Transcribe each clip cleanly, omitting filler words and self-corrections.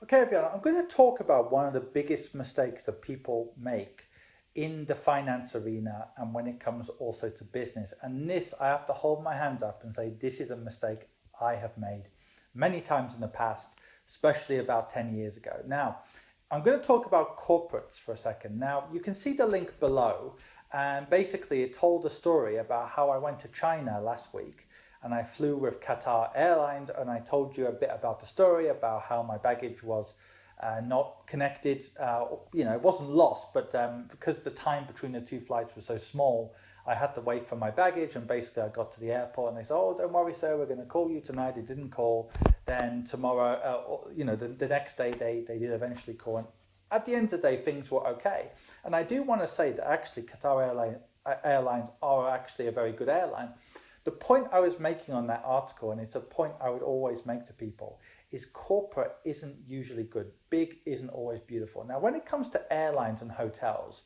Okay, everyone, I'm going to talk about one of the biggest mistakes that people make in the finance arena and when it comes also to business. And this, I have to hold my hands up and say, this is a mistake I have made many times in the past, especially about 10 years ago. Now, I'm going to talk about corporates for a second. Now, you can see the link below, and basically it told a story about how I went to China last week and I flew with Qatar Airlines, and I told you a bit about the story about how my baggage was not connected. It wasn't lost, but because the time between the two flights was so small, I had to wait for my baggage, and basically I got to the airport and they said, "Oh, don't worry, sir, we're going to call you tonight." They didn't call. Then tomorrow, the next day they did eventually call. And at the end of the day, things were okay. And I do want to say that actually Airlines are actually a very good airline. The point I was making on that article, and it's a point I would always make to people, is corporate isn't usually good. Big isn't always beautiful. Now, when it comes to airlines and hotels,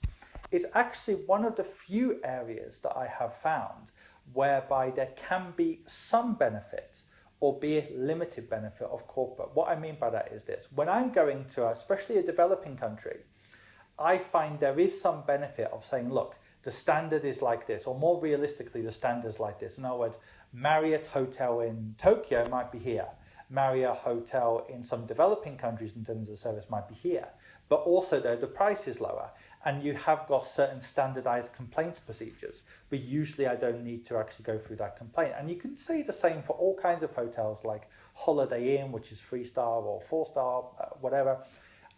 it's actually one of the few areas that I have found whereby there can be some benefit, albeit limited benefit of corporate. What I mean by that is this. When I'm going to, especially a developing country, I find there is some benefit of saying, look, the standard is like this, or more realistically, the standard is like this. In other words, Marriott Hotel in Tokyo might be here. Marriott Hotel in some developing countries in terms of the service might be here. But also though, the price is lower and you have got certain standardized complaints procedures. But usually I don't need to actually go through that complaint. And you can say the same for all kinds of hotels like Holiday Inn, which is 3-star or 4-star, whatever.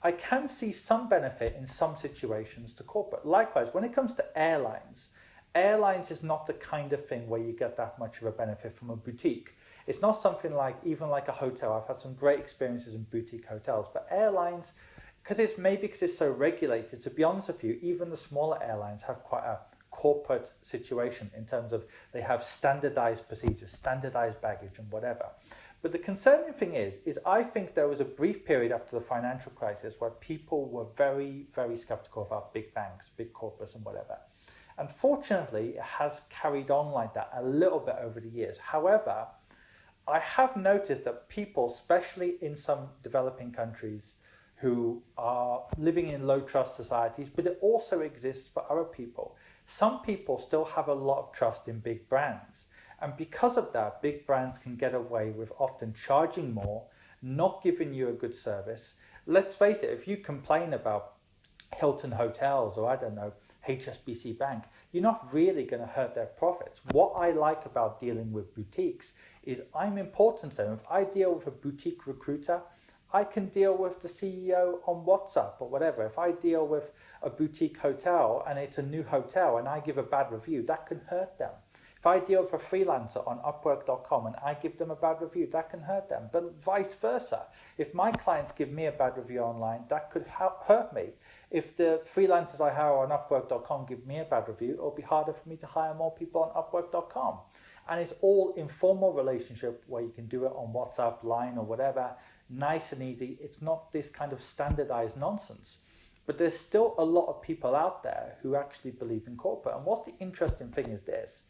I can see some benefit in some situations to corporate. Likewise, when it comes to airlines, airlines is not the kind of thing where you get that much of a benefit from a boutique. It's not something like, even like a hotel. I've had some great experiences in boutique hotels, but airlines, because it's so regulated, to be honest with you, even the smaller airlines have quite a corporate situation in terms of they have standardized procedures, standardized baggage and whatever. But the concerning thing is I think there was a brief period after the financial crisis where people were very, very skeptical about big banks, big corporates and whatever. Unfortunately, it has carried on like that a little bit over the years. However, I have noticed that people, especially in some developing countries who are living in low trust societies, but it also exists for other people. Some people still have a lot of trust in big brands. And because of that, big brands can get away with often charging more, not giving you a good service. Let's face it, if you complain about Hilton Hotels or I don't know, HSBC Bank, you're not really going to hurt their profits. What I like about dealing with boutiques is I'm important to them. If I deal with a boutique recruiter, I can deal with the CEO on WhatsApp or whatever. If I deal with a boutique hotel and it's a new hotel and I give a bad review, that can hurt them. If I deal with a freelancer on Upwork.com and I give them a bad review, that can hurt them. But vice versa. If my clients give me a bad review online, that could hurt me. If the freelancers I hire on Upwork.com give me a bad review, it'll be harder for me to hire more people on Upwork.com. And it's all informal relationship where you can do it on WhatsApp, Line or whatever, nice and easy. It's not this kind of standardized nonsense. But there's still a lot of people out there who actually believe in corporate. And what's the interesting thing is this,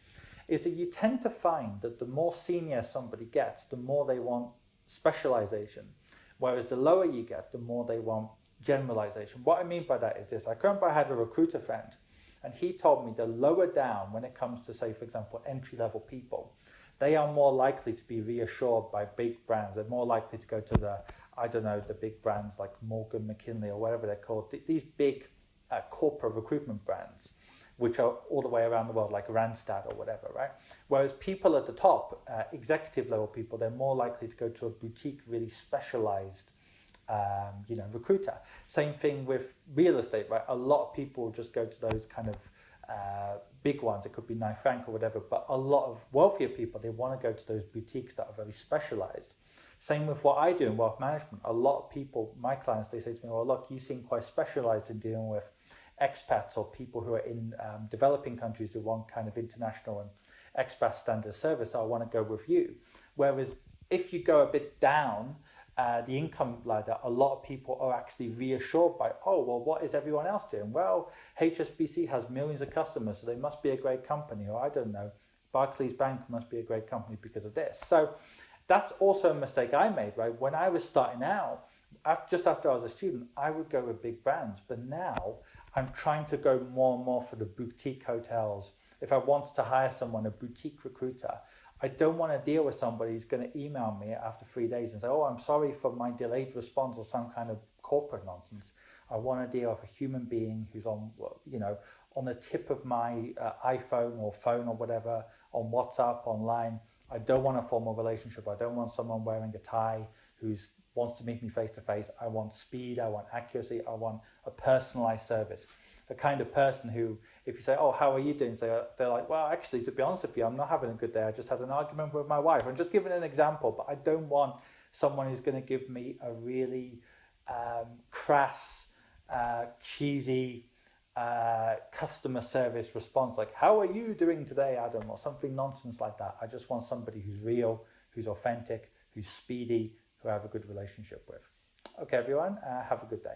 is that you tend to find that the more senior somebody gets, the more they want specialization. Whereas the lower you get, the more they want generalization. What I mean by that is this. I had a recruiter friend, and he told me the lower down when it comes to, say, for example, entry-level people, they are more likely to be reassured by big brands. They're more likely to go to the big brands like Morgan, McKinley, or whatever they're called. These big corporate recruitment brands, which are all the way around the world, like Randstad or whatever, right? Whereas people at the top, executive level people, they're more likely to go to a boutique, really specialized, recruiter. Same thing with real estate, right? A lot of people just go to those kind of big ones. It could be Knight Frank or whatever, but a lot of wealthier people, they want to go to those boutiques that are very specialized. Same with what I do in wealth management. A lot of people, my clients, they say to me, well, look, you seem quite specialized in dealing with expats or people who are in developing countries who want kind of international and expat standard service. So I want to go with you. Whereas if you go a bit down the income ladder, a lot of people are actually reassured by, oh, well, what is everyone else doing? Well, HSBC has millions of customers, so they must be a great company. Or I don't know, Barclays Bank must be a great company because of this. So that's also a mistake I made, right? When I was starting out, just after I was a student, I would go with big brands, but now I'm trying to go more and more for the boutique hotels. If I want to hire someone, a boutique recruiter, I don't want to deal with somebody who's going to email me after 3 days and say, oh, I'm sorry for my delayed response or some kind of corporate nonsense. I want to deal with a human being who's on, on the tip of my iPhone or phone or whatever, on WhatsApp, online. I don't want a formal relationship. I don't want someone wearing a tie who wants to meet me face to face. I want speed. I want accuracy. I want a personalized service. The kind of person who, if you say, oh, how are you doing? So they're like, well, actually, to be honest with you, I'm not having a good day. I just had an argument with my wife. I'm just giving an example, but I don't want someone who's going to give me a really crass, cheesy customer service response like, how are you doing today, Adam? Or something nonsense like that. I just want somebody who's real, who's authentic, who's speedy, who I have a good relationship with. Okay, everyone, have a good day.